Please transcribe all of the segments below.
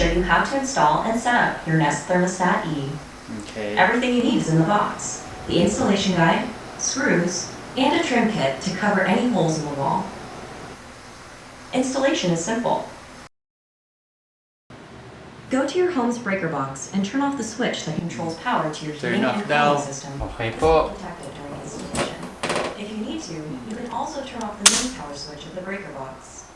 show you how to install and set up your Nest Thermostat E. Okay. Everything you need is in the box. The installation guide, screws, and a trim kit to cover any holes in the wall. Installation is simple. Go to your home's breaker box and turn off the switch that controls power to your heating and cooling system. Okay po. Protected during installation. If you need to, you can also turn off the main power switch of the breaker box.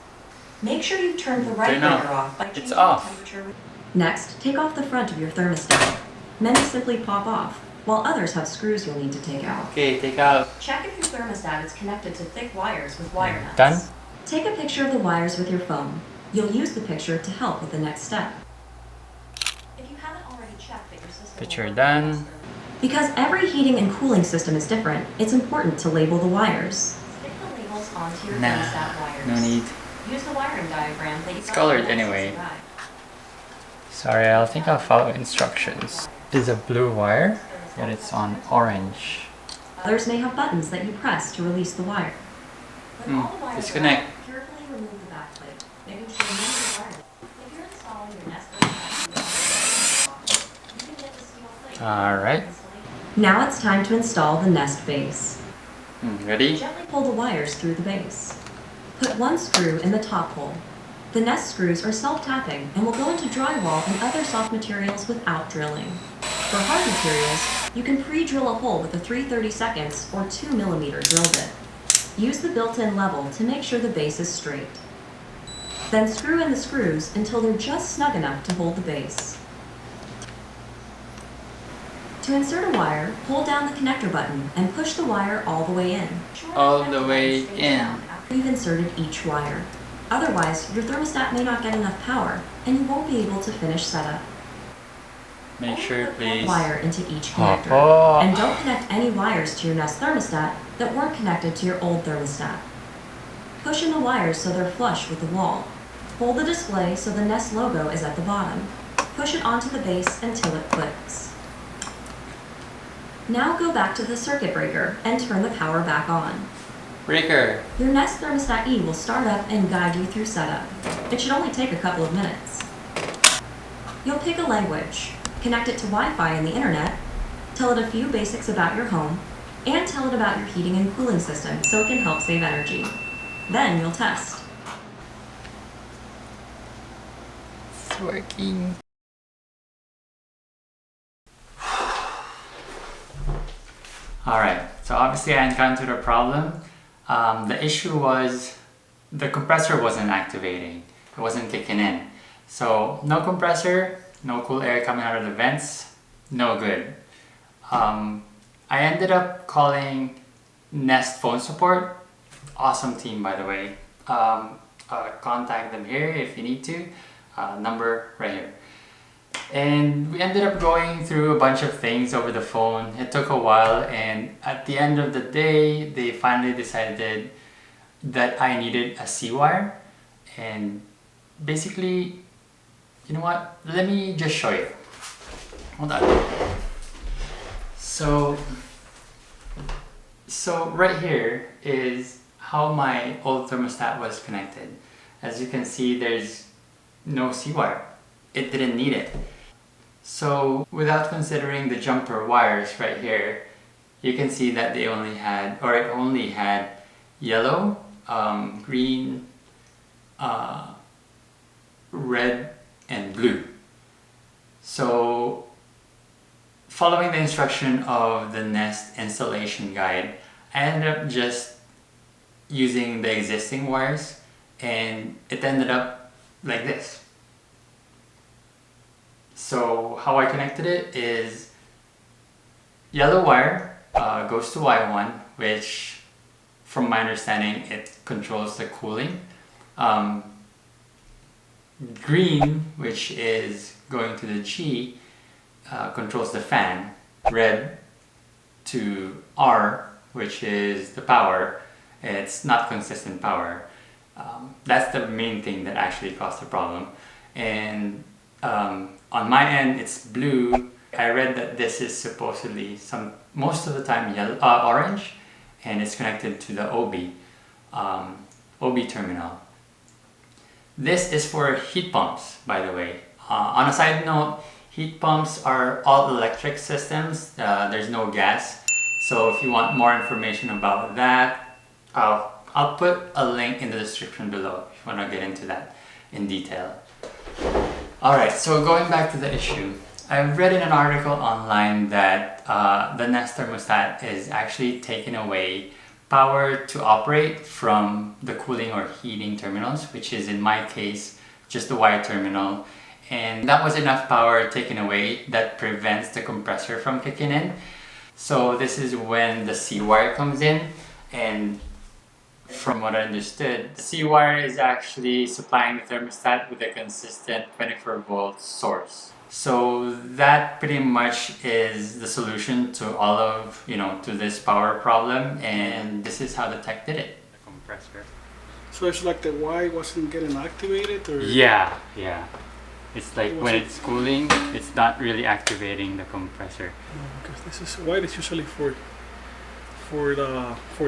Make sure you turn the right breaker off by changing the temperature. Next, take off the front of your thermostat. Many simply pop off, while others have screws you'll need to take out. Okay, take out. Check if your thermostat is connected to thick wires with wire nuts. Done? Take a picture of the wires with your phone. You'll use the picture to help with the next step. If you haven't already checked that your system Picture done. Because every heating and cooling system is different, it's important to label the wires. Stick the labels onto your thermostat wires. No need. Use the wiring diagram that you It's colored anyway. Sorry, I think I'll follow instructions. This is a blue wire, but it's on orange. Others may have buttons that you press to release the wire. Disconnect. Carefully remove the back plate, making sure none of the wire. If you're installing your Nest Thermostat, you can get the steel plate. Alright. Now it's time to install the Nest base. Ready? Gently pull the wires through the base. Put one screw in the top hole. The Nest screws are self-tapping and will go into drywall and other soft materials without drilling. For hard materials, you can pre-drill a hole with a 3/32 or 2mm drill bit. Use the built-in level to make sure the base is straight. Then screw in the screws until they're just snug enough to hold the base. To insert a wire, hold down the connector button and push the wire all the way in. All the way in. After you've inserted each wire. Otherwise, your thermostat may not get enough power and you won't be able to finish setup. Make sure, please. Wire into each connector. And don't connect any wires to your Nest thermostat that weren't connected to your old thermostat. Push in the wires so they're flush with the wall. Hold the display so the Nest logo is at the bottom. Push it onto the base until it clicks. Now go back to the circuit breaker and turn the power back on. Breaker. Your Nest Thermostat E will start up and guide you through setup. It should only take a couple of minutes. You'll pick a language, connect it to Wi-Fi and the internet, tell it a few basics about your home, and tell it about your heating and cooling system so it can help save energy. Then you'll test. It's working. Alright, so obviously I encountered a problem. The issue was the compressor wasn't activating. It wasn't kicking in. So no compressor, no cool air coming out of the vents, no good. I ended up calling Nest phone support. Awesome team, by the way. Contact them here if you need to. Number right here. And we ended up going through a bunch of things over the phone. It took a while, and at the end of the day, they finally decided that I needed a C-wire. And basically, you know what? Let me just show you. Hold on. So right here is how my old thermostat was connected. As you can see, there's no C-wire. It didn't need it. So without considering the jumper wires right here, you can see that it only had yellow, green, red, and blue. So following the instruction of the Nest installation guide, I ended up just using the existing wires, and it ended up like this. So how I connected it is yellow wire goes to Y1, which from my understanding it controls the cooling. Green, which is going to the G, controls the fan. Red to R, which is the power. It's not consistent power. That's the main thing that actually caused the problem. And on my end, it's blue. I read that this is supposedly most of the time yellow, orange, and it's connected to the OB terminal. This is for heat pumps, by the way. On a side note, heat pumps are all electric systems. There's no gas. So if you want more information about that, I'll put a link in the description below if you want to get into that in detail. Alright, so going back to the issue. I've read in an article online that the Nest thermostat is actually taking away power to operate from the cooling or heating terminals, which is in my case just the Y terminal, and that was enough power taken away that prevents the compressor from kicking in. So this is when the C wire comes in, and from what I understood, the C wire is actually supplying the thermostat with a consistent 24-volt source. So that pretty much is the solution to all of, to this power problem, and this is how the tech did it. The compressor. So it's like the Y wasn't getting activated, or? Yeah. It's like when it's cooling, it's not really activating the compressor. No, because this is white is usually for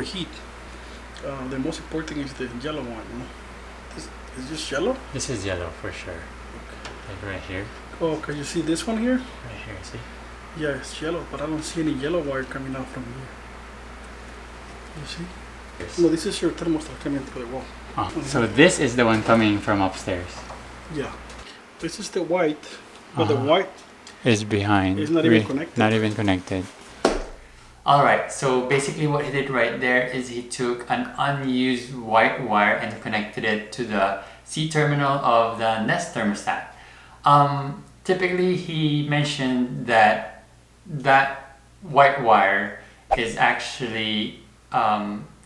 heat. The most important thing is the yellow one. No? Is this yellow? This is yellow for sure. Okay. Like right here. Oh, can you see this one here? Right here, see? Yeah, it's yellow, but I don't see any yellow wire coming out from here. You see? Yes. No, this is your thermostat coming through the wall. Oh, so this is the one coming from upstairs. Yeah. This is the white, but the white is behind. It's not even connected. Not even connected. Alright, so basically what he did right there is he took an unused white wire and connected it to the C terminal of the Nest thermostat. Typically he mentioned that white wire is actually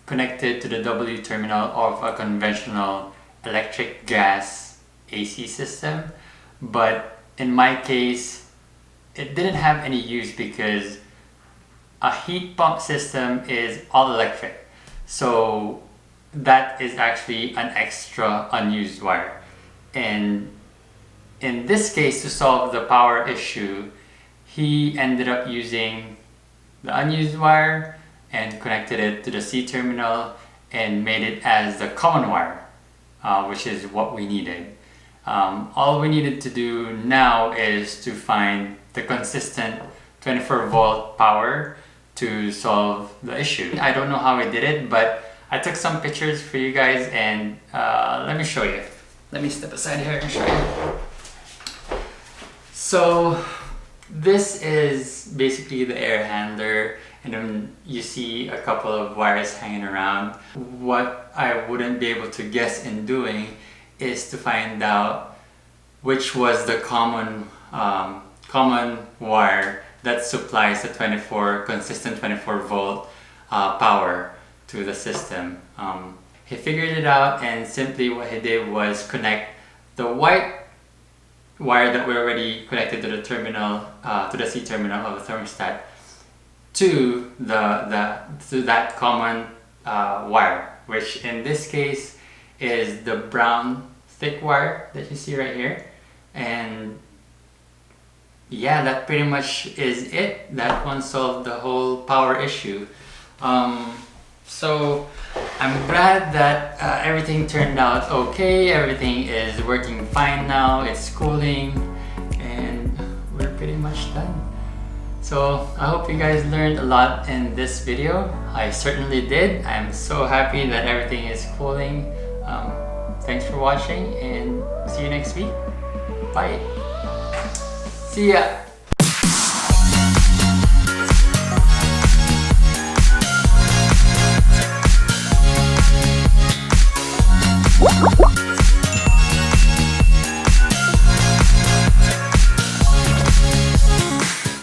connected to the W terminal of a conventional electric gas AC system, but in my case it didn't have any use because a heat pump system is all electric, so that is actually an extra unused wire. And in this case, to solve the power issue, he ended up using the unused wire and connected it to the C terminal and made it as the common wire, which is what we needed. All we needed to do now is to find the consistent 24-volt power to solve the issue. I don't know how I did it, but I took some pictures for you guys, and let me show you. Let me step aside here and show you. So this is basically the air handler, and then you see a couple of wires hanging around. What I wouldn't be able to guess in doing is to find out which was the common wire that supplies the consistent 24-volt power to the system. He figured it out, and simply what he did was connect the white wire that we already connected to the terminal, to the C terminal of the thermostat, to that common wire, which in this case is the brown thick wire that you see right here. And yeah, that pretty much is it. That one solved the whole power issue. So I'm glad that everything turned out okay. Everything is working fine now. It's cooling and we're pretty much done. So I hope you guys learned a lot in this video. I certainly did. I'm so happy that everything is cooling. Thanks for watching, and see you next week. Bye. See ya.